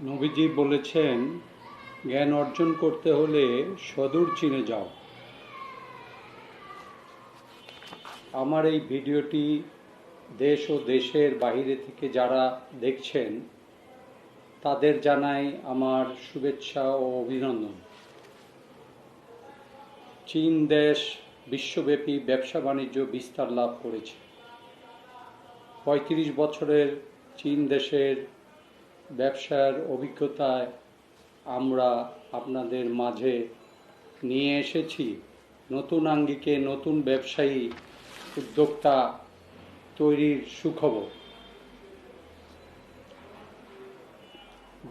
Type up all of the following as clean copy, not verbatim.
নবীজি বলেছেন, জ্ঞান অর্জন করতে হলে সদূর চীনে যাও। আমার এই ভিডিওটি দেশ ও দেশের বাইরে থেকে যারা দেখছেন তাদের জানাই আমার শুভেচ্ছা ও অভিনন্দন। চীন দেশ বিশ্বব্যাপী ব্যবসা বাণিজ্য বিস্তার লাভ করেছে। ৩৫ বছরের চীন দেশের ব্যবসার অভিজ্ঞতায় আমরা আপনাদের মাঝে নিয়ে এসেছি নতুন আঙ্গিকে নতুন ব্যবসায়ী উদ্যোক্তা তৈরির সুখবর।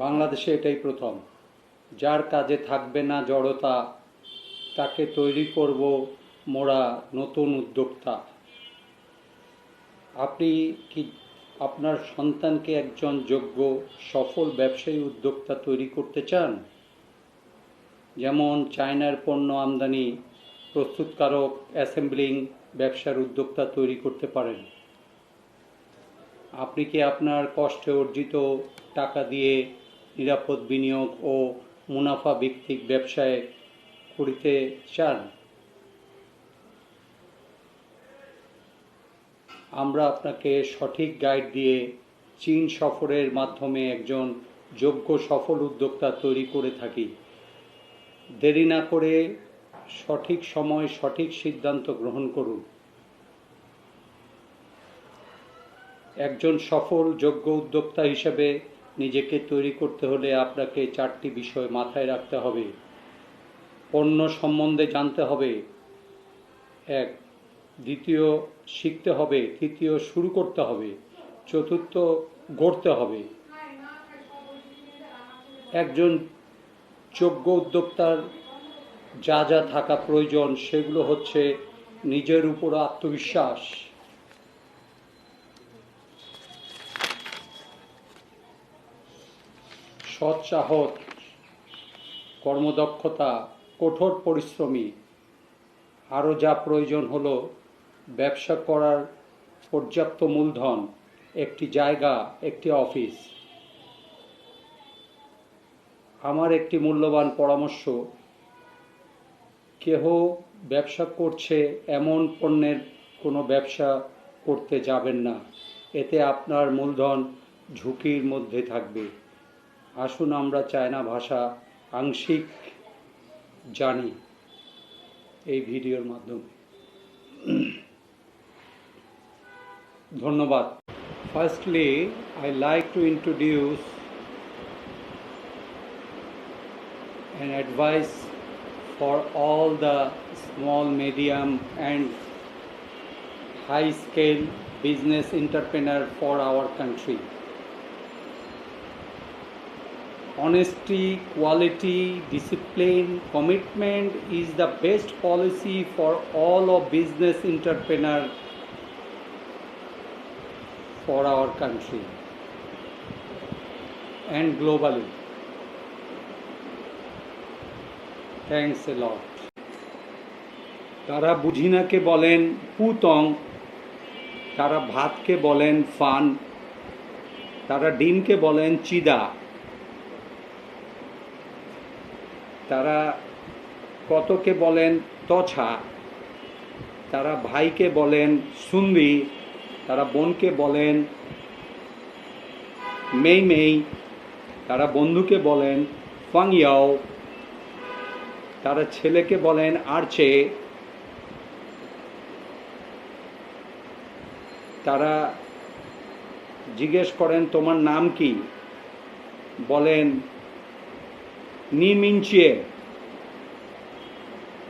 বাংলাদেশে এটাই প্রথম। যার কাজে থাকবে না জড়তা, তাকে তৈরি করব মোরা নতুন উদ্যোক্তা। আপনি কি আপনার সন্তানকে একজন যোগ্য সফল ব্যবসায়ী উদ্যোক্তা তৈরি করতে চান? যেমন চায়নার পণ্য আমদানি, প্রস্তুতকারক, অ্যাসেম্বলিং ব্যবসার উদ্যোক্তা তৈরি করতে পারেন। আপনি কি আপনার কষ্টে অর্জিত টাকা দিয়ে নিরাপদ বিনিয়োগ ও মুনাফা ভিত্তিক ব্যবসায় করিতে চান? আমরা আপনাকে সঠিক গাইড দিয়ে চীন সফরের মাধ্যমে একজন যোগ্য সফল উদ্যোক্তা তৈরি করে থাকি। দেরি না করে সঠিক সময় সঠিক সিদ্ধান্ত গ্রহণ করুন। একজন সফল যোগ্য উদ্যোক্তা হিসেবে নিজেকে তৈরি করতে হলে আপনাকে 4টি বিষয় মাথায় রাখতে হবে। পণ্য সম্বন্ধে জানতে হবে, 1। দ্বিতীয়, শিখতে হবে। তৃতীয়, শুরু করতে হবে। চতুর্থ, গড়তে হবে। একজন যোগ্য উদ্যোক্তার যা যা থাকা প্রয়োজন সেগুলো হচ্ছে নিজের উপর আত্মবিশ্বাস, সৎ সাহস, কর্মদক্ষতা, কঠোর পরিশ্রমী। আরও যা প্রয়োজন হলো ব্যবসা করার পর্যাপ্ত মূলধন, একটি জায়গা, একটি অফিস। আমার একটি মূল্যবান পরামর্শ, কেহ ব্যবসা করছে এমন পণ্যের কোনো ব্যবসা করতে যাবেন না, এতে আপনার মূলধন ঝুঁকির মধ্যে থাকবে। আসুন আমরা চায়না ভাষা আংশিক জানি এই ভিডিওর মাধ্যমে। ধন্যবাদ। Firstly, I like to introduce an advice for all the small, medium and high scale business entrepreneur for our country. Honesty, quality, discipline, commitment is the best policy for all of business entrepreneur for our country and globally. Thanks a lot. তারা বুঝিনাকে বলেন পুতং, তারা ভাতকে বলেন fun, তারা ডিমকে বলেন চিদা, তারা কতকে বলেন তছা, তারা ভাইকে বলেন সুন্দি, তারা বোনকে বলেন মেই মেই, তারা বন্ধুকে বলেন ফাংয়াও, তারা ছেলেকে বলেন আরচে, তারা জিজ্ঞেস করেন তোমার নাম কি, বলেন নি মিনচিয়ে,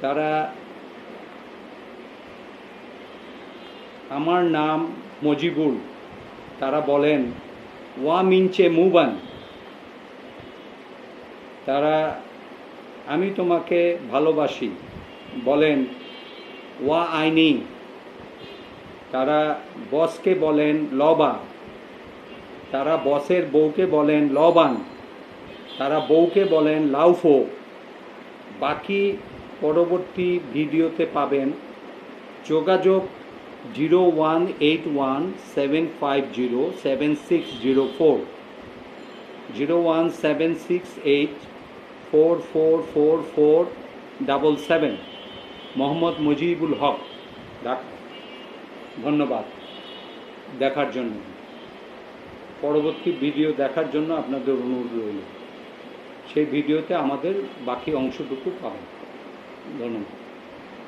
তারা আমার নাম মজিবুল, তারা বলেন ওয়া মিনচে মুবান, তারা আমি তোমাকে ভালোবাসি বলেন ওয়া আইনি, তারা বসকে বলেন লবা, তারা বসের বউকে বলেন লবান, তারা বউকে বলেন লাউফো। বাকি পরবর্তী ভিডিওতে পাবেন। যোগাযোগ 018175076004। 01768444477 মোহাম্মদ মুজিবুল হক ঢাকা। ধন্যবাদ দেখার জন্য। পরবর্তী ভিডিও দেখার জন্য আপনাদের অনুরোধ রইল। সেই ভিডিওতে আমাদের বাকি অংশটুকু পাবেন। ধন্যবাদ।